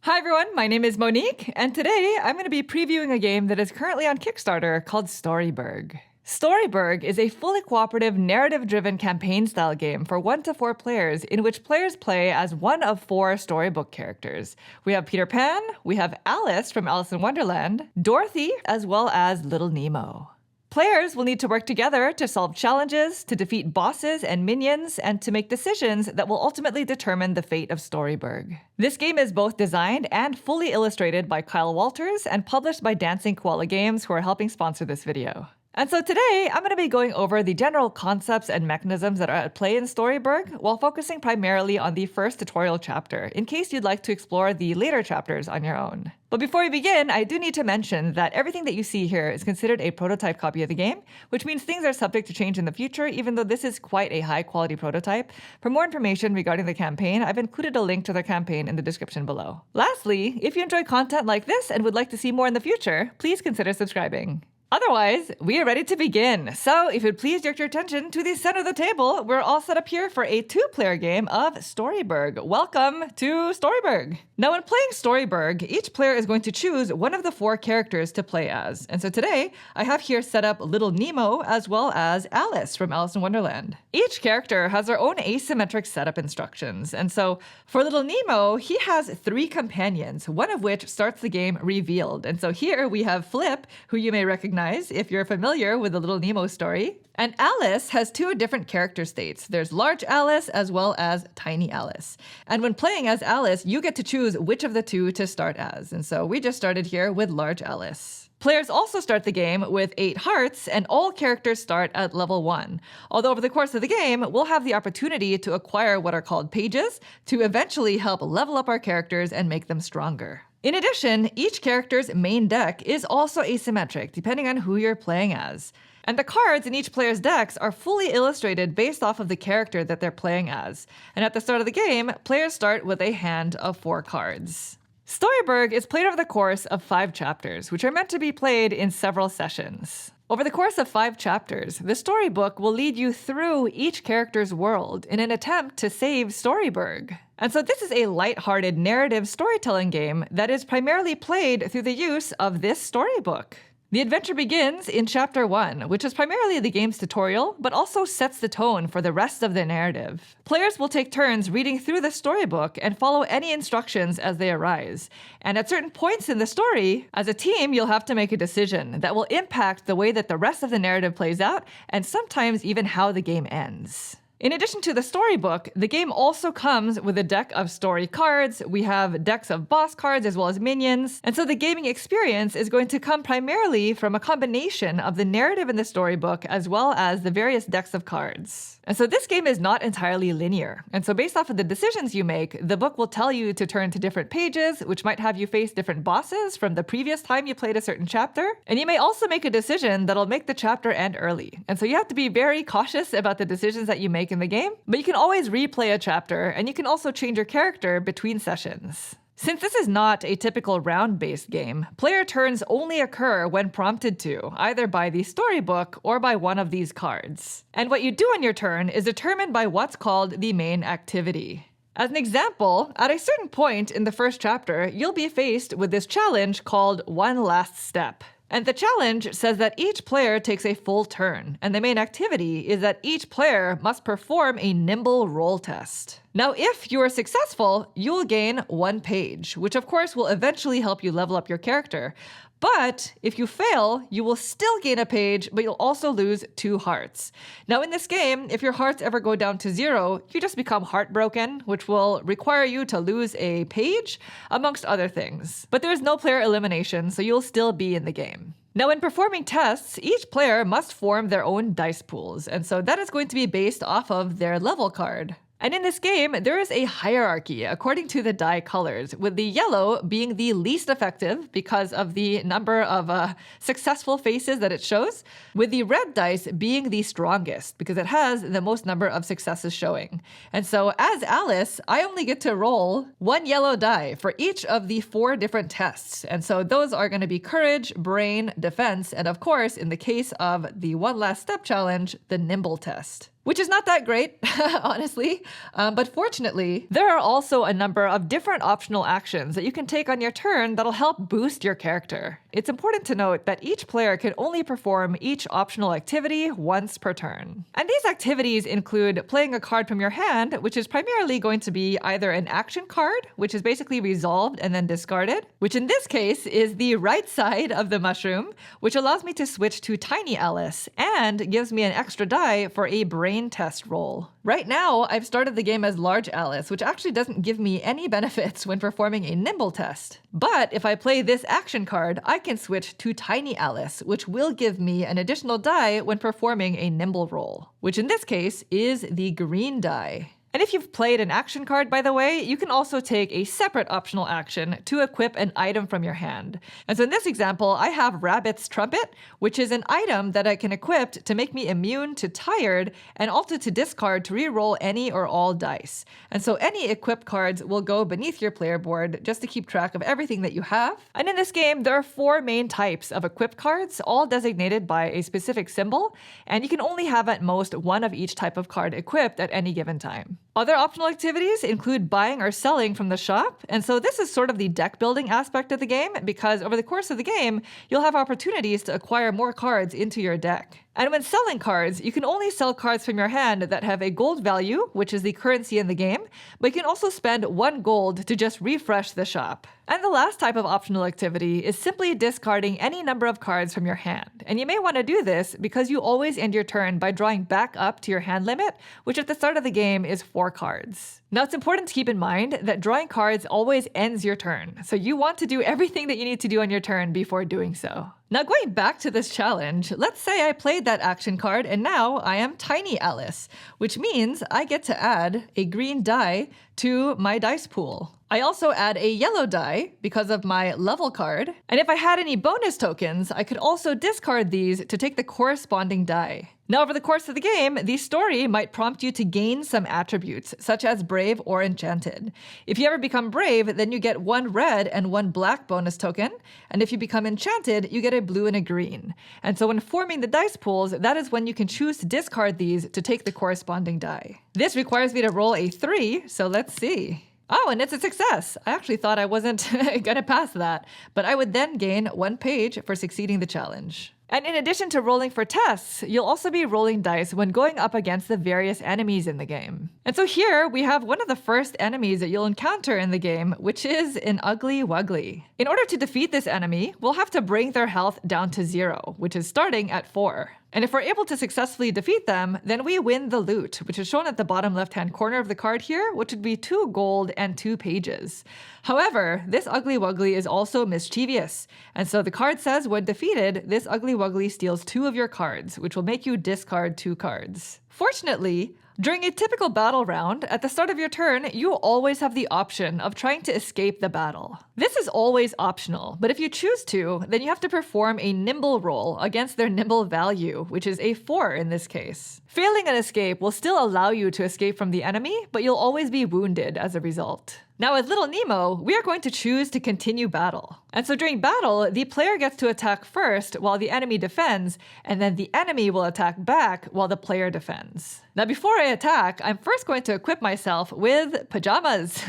Hi everyone, my name is Monique, and today I'm going to be previewing a game that is currently on Kickstarter called Storyburg. Storyburg is a fully cooperative, narrative-driven campaign-style game for 1 to 4 players in which players play as one of 4 storybook characters. We have Peter Pan, we have Alice from Alice in Wonderland, Dorothy, as well as Little Nemo. Players will need to work together to solve challenges, to defeat bosses and minions, and to make decisions that will ultimately determine the fate of Storyburg. This game is both designed and fully illustrated by Kyle Walters and published by Dancing Koala Games, who are helping sponsor this video. And so today, I'm going to be going over the general concepts and mechanisms that are at play in Storyburg, while focusing primarily on the first tutorial chapter, in case you'd like to explore the later chapters on your own. But before we begin, I do need to mention that everything that you see here is considered a prototype copy of the game, which means things are subject to change in the future, even though this is quite a high-quality prototype. For more information regarding the campaign, I've included a link to the campaign in the description below. Lastly, if you enjoy content like this and would like to see more in the future, please consider subscribing. Otherwise, we are ready to begin. So if you'd please direct your attention to the center of the table, we're all set up here for a 2-player game of Storyburg. Welcome to Storyburg. Now, when playing Storyburg, each player is going to choose one of the 4 characters to play as. And so today, I have here set up Little Nemo as well as Alice from Alice in Wonderland. Each character has their own asymmetric setup instructions. And so for Little Nemo, he has 3 companions, one of which starts the game revealed. And so here we have Flip, who you may recognize if you're familiar with the Little Nemo story. And Alice has 2 different character states. There's Large Alice as well as Tiny Alice. And when playing as Alice, you get to choose which of the 2 to start as. And so we just started here with Large Alice. Players also start the game with 8 hearts, and all characters start at level 1. Although over the course of the game, we'll have the opportunity to acquire what are called pages to eventually help level up our characters and make them stronger. In addition, each character's main deck is also asymmetric, depending on who you're playing as. And the cards in each player's decks are fully illustrated based off of the character that they're playing as. And at the start of the game, players start with a hand of 4 cards. Storyburg is played over the course of 5 chapters, which are meant to be played in several sessions. Over the course of 5 chapters, the storybook will lead you through each character's world in an attempt to save Storyburg. And so this is a lighthearted narrative storytelling game that is primarily played through the use of this storybook. The adventure begins in Chapter 1, which is primarily the game's tutorial, but also sets the tone for the rest of the narrative. Players will take turns reading through the storybook and follow any instructions as they arise. And at certain points in the story, as a team, you'll have to make a decision that will impact the way that the rest of the narrative plays out, and sometimes even how the game ends. In addition to the storybook, the game also comes with a deck of story cards. We have decks of boss cards as well as minions. And so the gaming experience is going to come primarily from a combination of the narrative in the storybook as well as the various decks of cards. And so this game is not entirely linear. And so based off of the decisions you make, the book will tell you to turn to different pages, which might have you face different bosses from the previous time you played a certain chapter. And you may also make a decision that'll make the chapter end early. And so you have to be very cautious about the decisions that you make in the game, but you can always replay a chapter, and you can also change your character between sessions. Since this is not a typical round-based game, player turns only occur when prompted to, either by the storybook or by one of these cards. And what you do on your turn is determined by what's called the main activity. As an example, at a certain point in the first chapter, you'll be faced with this challenge called One Last Step. And the challenge says that each player takes a full turn, and the main activity is that each player must perform a nimble roll test. Now, if you are successful, you will gain 1 page, which of course will eventually help you level up your character. But if you fail, you will still gain a page, but you'll also lose 2 hearts. Now in this game, if your hearts ever go down to 0, you just become heartbroken, which will require you to lose a page, amongst other things. But there is no player elimination, so you'll still be in the game. Now, in performing tests, each player must form their own dice pools, and so that is going to be based off of their level card. And in this game, there is a hierarchy according to the die colors, with the yellow being the least effective because of the number of successful faces that it shows, with the red dice being the strongest because it has the most number of successes showing. And so as Alice, I only get to roll 1 yellow die for each of the 4 different tests. And so those are going to be courage, brain, defense, and of course, in the case of the One Last Step challenge, the nimble test. which is not that great, honestly. But fortunately, there are also a number of different optional actions that you can take on your turn that'll help boost your character. It's important to note that each player can only perform each optional activity once per turn. And these activities include playing a card from your hand, which is primarily going to be either an action card, which is basically resolved and then discarded, which in this case is the right side of the mushroom, which allows me to switch to Tiny Alice and gives me an extra die for a brain test roll. Right now, I've started the game as Large Alice, which actually doesn't give me any benefits when performing a nimble test. But if I play this action card, I can switch to Tiny Alice, which will give me an additional die when performing a nimble roll, which in this case is the green die. And if you've played an action card, by the way, you can also take a separate optional action to equip an item from your hand. And so in this example, I have Rabbit's Trumpet, which is an item that I can equip to make me immune to tired and also to discard to reroll any or all dice. And so any equipped cards will go beneath your player board just to keep track of everything that you have. And in this game, there are 4 main types of equipped cards, all designated by a specific symbol, and you can only have at most one of each type of card equipped at any given time. Other optional activities include buying or selling from the shop, and so this is sort of the deck building aspect of the game, because over the course of the game, you'll have opportunities to acquire more cards into your deck. And when selling cards, you can only sell cards from your hand that have a gold value, which is the currency in the game, but you can also spend 1 gold to just refresh the shop. And the last type of optional activity is simply discarding any number of cards from your hand. And you may want to do this because you always end your turn by drawing back up to your hand limit, which at the start of the game is 4 cards. Now, it's important to keep in mind that drawing cards always ends your turn, so you want to do everything that you need to do on your turn before doing so. Now, going back to this challenge, let's say I played that action card and now I am Tiny Alice, which means I get to add a green die to my dice pool. I also add a yellow die because of my level card, and if I had any bonus tokens, I could also discard these to take the corresponding die. Now, over the course of the game, the story might prompt you to gain some attributes, such as Brave or Enchanted. If you ever become Brave, then you get 1 red and 1 black bonus token, and if you become Enchanted, you get a blue and a green. And so when forming the dice pools, that is when you can choose to discard these to take the corresponding die. This requires me to roll a 3, so let's see. Oh, and it's a success. I actually thought I wasn't gonna pass that, but I would then gain 1 page for succeeding the challenge. And in addition to rolling for tests, you'll also be rolling dice when going up against the various enemies in the game. And so here we have one of the first enemies that you'll encounter in the game, which is an Ugly Wuggly. In order to defeat this enemy, we'll have to bring their health down to 0, which is starting at 4. And if we're able to successfully defeat them, then we win the loot, which is shown at the bottom left-hand corner of the card here, which would be 2 gold and 2 pages. However, this Ugly Wuggly is also mischievous, and so the card says when defeated, this Ugly Wuggly steals 2 of your cards, which will make you discard 2 cards. Fortunately, during a typical battle round, at the start of your turn, you always have the option of trying to escape the battle. This is always optional, but if you choose to, then you have to perform a nimble roll against their nimble value, which is a 4 in this case. Failing an escape will still allow you to escape from the enemy, but you'll always be wounded as a result. Now, as Little Nemo, we are going to choose to continue battle. And so during battle, the player gets to attack first while the enemy defends, and then the enemy will attack back while the player defends. Now, before I attack, I'm first going to equip myself with Pajamas.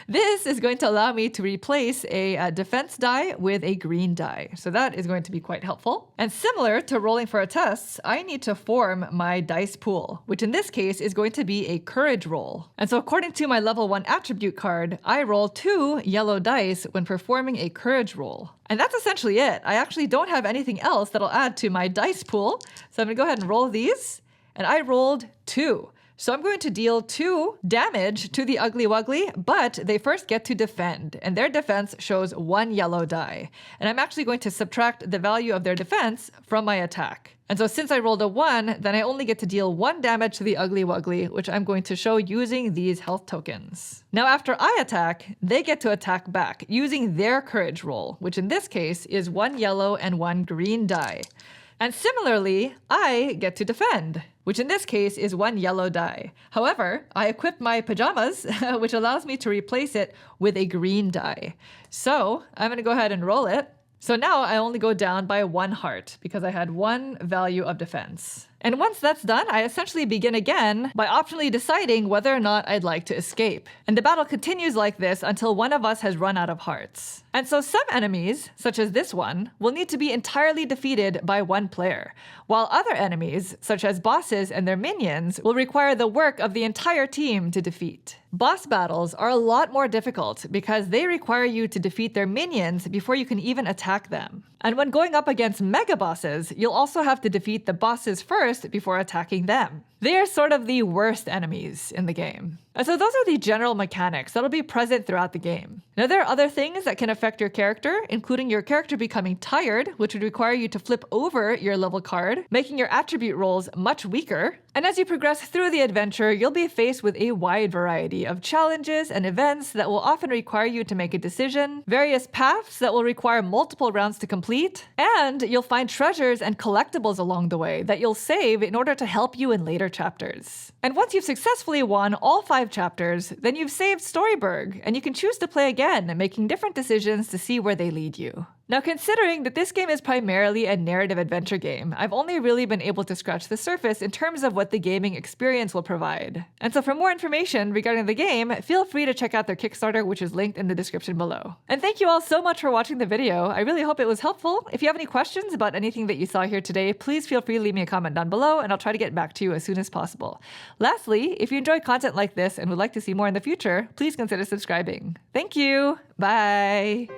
This is going to allow me to replace a defense die with a green die. So that is going to be quite helpful. And similar to rolling for a test, I need to form my dice pool, which in this case is going to be a courage roll. And so according to my level 1 attribute card, I roll 2 yellow dice when performing a courage roll. And that's essentially it. I actually don't have anything else that'll add to my dice pool. So I'm gonna go ahead and roll these. And I rolled 2. So I'm going to deal 2 damage to the Ugly Wuggly, but they first get to defend, and their defense shows 1 yellow die. And I'm actually going to subtract the value of their defense from my attack. And so since I rolled a 1, then I only get to deal 1 damage to the Ugly Wuggly, which I'm going to show using these health tokens. Now after I attack, they get to attack back using their courage roll, which in this case is 1 yellow and 1 green die. And similarly, I get to defend, which in this case is 1 yellow die. However, I equipped my Pajamas, which allows me to replace it with a green die. So I'm going to go ahead and roll it. So now I only go down by 1 heart because I had 1 value of defense. And once that's done, I essentially begin again by optionally deciding whether or not I'd like to escape. And the battle continues like this until one of us has run out of hearts. And so some enemies, such as this one, will need to be entirely defeated by one player, while other enemies, such as bosses and their minions, will require the work of the entire team to defeat. Boss battles are a lot more difficult because they require you to defeat their minions before you can even attack them. And when going up against mega bosses, you'll also have to defeat the bosses first before attacking them. They are sort of the worst enemies in the game. And so those are the general mechanics that'll be present throughout the game. Now there are other things that can affect your character, including your character becoming tired, which would require you to flip over your level card, making your attribute rolls much weaker. And as you progress through the adventure, you'll be faced with a wide variety of challenges and events that will often require you to make a decision, various paths that will require multiple rounds to complete, and you'll find treasures and collectibles along the way that you'll save in order to help you in later chapters. And once you've successfully won all 5 chapters, then you've saved Storyburg, and you can choose to play again, making different decisions to see where they lead you. Now, considering that this game is primarily a narrative adventure game, I've only really been able to scratch the surface in terms of what the gaming experience will provide. And so for more information regarding the game, feel free to check out their Kickstarter, which is linked in the description below. And thank you all so much for watching the video. I really hope it was helpful. If you have any questions about anything that you saw here today, please feel free to leave me a comment down below, and I'll try to get back to you as soon as possible. Lastly, if you enjoy content like this and would like to see more in the future, please consider subscribing. Thank you. Bye.